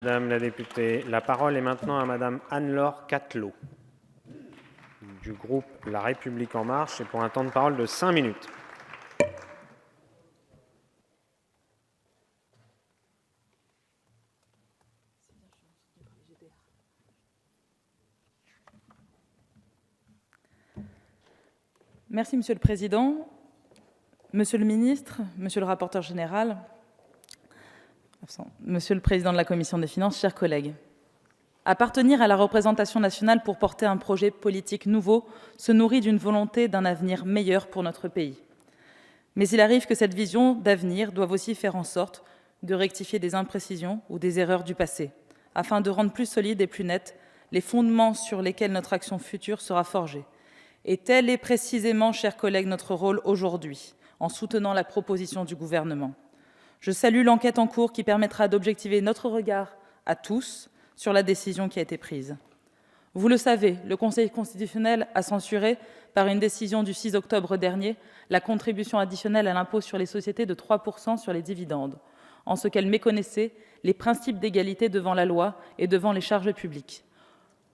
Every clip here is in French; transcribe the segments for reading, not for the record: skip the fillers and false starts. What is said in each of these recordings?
Madame la députée, la parole est maintenant à Madame Anne-Laure Cattelot du groupe La République En Marche et pour un temps de parole de 5 minutes. Merci, Monsieur le Président. Monsieur le Ministre, Monsieur le rapporteur général, Monsieur le Président de la Commission des Finances, chers collègues, appartenir à la représentation nationale pour porter un projet politique nouveau se nourrit d'une volonté d'un avenir meilleur pour notre pays. Mais il arrive que cette vision d'avenir doive aussi faire en sorte de rectifier des imprécisions ou des erreurs du passé, afin de rendre plus solides et plus nets les fondements sur lesquels notre action future sera forgée. Et tel est précisément, chers collègues, notre rôle aujourd'hui, en soutenant la proposition du gouvernement. Je salue l'enquête en cours qui permettra d'objectiver notre regard à tous sur la décision qui a été prise. Vous le savez, le Conseil constitutionnel a censuré, par une décision du 6 octobre dernier, la contribution additionnelle à l'impôt sur les sociétés de 3% sur les dividendes, en ce qu'elle méconnaissait les principes d'égalité devant la loi et devant les charges publiques.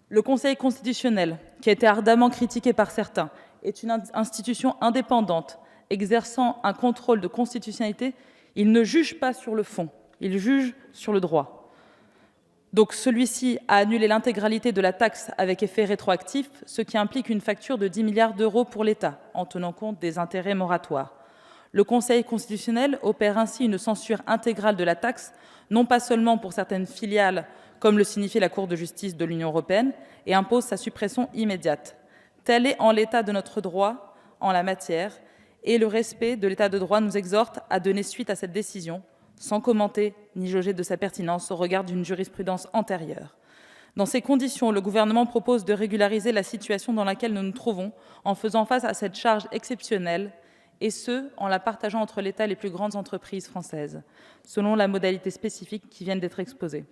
Le Conseil constitutionnel, qui a été ardemment critiqué par certains, est une institution indépendante, exerçant un contrôle de constitutionnalité. Il ne juge pas sur le fond, il juge sur le droit. Donc celui-ci a annulé l'intégralité de la taxe avec effet rétroactif, ce qui implique une facture de 10 milliards d'euros pour l'État, en tenant compte des intérêts moratoires. Le Conseil constitutionnel opère ainsi une censure intégrale de la taxe, non pas seulement pour certaines filiales, comme le signifiait la Cour de justice de l'Union européenne, et impose sa suppression immédiate. Tel est en l'état de notre droit en la matière, et le respect de l'état de droit nous exhorte à donner suite à cette décision, sans commenter ni jauger de sa pertinence au regard d'une jurisprudence antérieure. Dans ces conditions, le gouvernement propose de régulariser la situation dans laquelle nous nous trouvons en faisant face à cette charge exceptionnelle, et ce, en la partageant entre l'État et les plus grandes entreprises françaises, selon la modalité spécifique qui vient d'être exposée.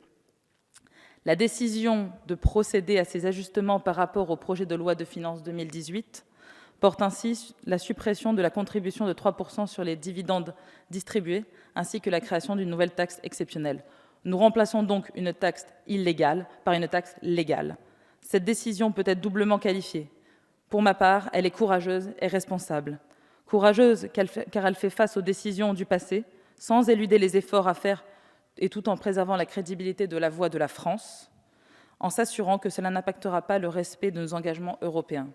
La décision de procéder à ces ajustements par rapport au projet de loi de finances 2018 porte ainsi la suppression de la contribution de 3% sur les dividendes distribués, ainsi que la création d'une nouvelle taxe exceptionnelle. Nous remplaçons donc une taxe illégale par une taxe légale. Cette décision peut être doublement qualifiée. Pour ma part, elle est courageuse et responsable. Courageuse car elle fait face aux décisions du passé, sans éluder les efforts à faire et tout en préservant la crédibilité de la voix de la France, en s'assurant que cela n'impactera pas le respect de nos engagements européens.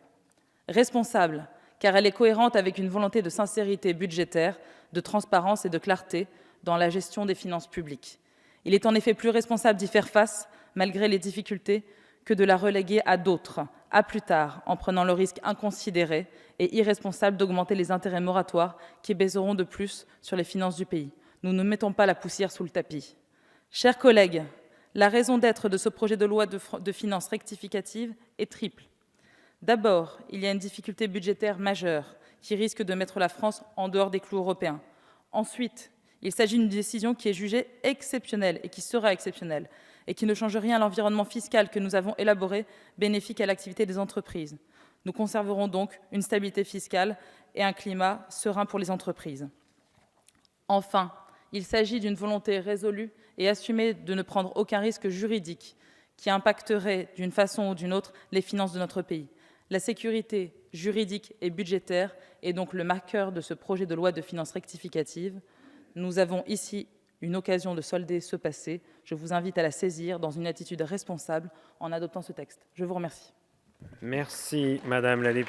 Responsable, car elle est cohérente avec une volonté de sincérité budgétaire, de transparence et de clarté dans la gestion des finances publiques. Il est en effet plus responsable d'y faire face, malgré les difficultés, que de la reléguer à d'autres, à plus tard, en prenant le risque inconsidéré et irresponsable d'augmenter les intérêts moratoires qui baiseront de plus sur les finances du pays. Nous ne mettons pas la poussière sous le tapis. Chers collègues, la raison d'être de ce projet de loi de finances rectificative est triple. D'abord, il y a une difficulté budgétaire majeure qui risque de mettre la France en dehors des clous européens. Ensuite, il s'agit d'une décision qui est jugée exceptionnelle et qui sera exceptionnelle et qui ne change rien à l'environnement fiscal que nous avons élaboré, bénéfique à l'activité des entreprises. Nous conserverons donc une stabilité fiscale et un climat serein pour les entreprises. Enfin, il s'agit d'une volonté résolue et assumée de ne prendre aucun risque juridique qui impacterait d'une façon ou d'une autre les finances de notre pays. La sécurité juridique et budgétaire est donc le marqueur de ce projet de loi de finances rectificative. Nous avons ici une occasion de solder ce passé. Je vous invite à la saisir dans une attitude responsable en adoptant ce texte. Je vous remercie. Merci, Madame la députée.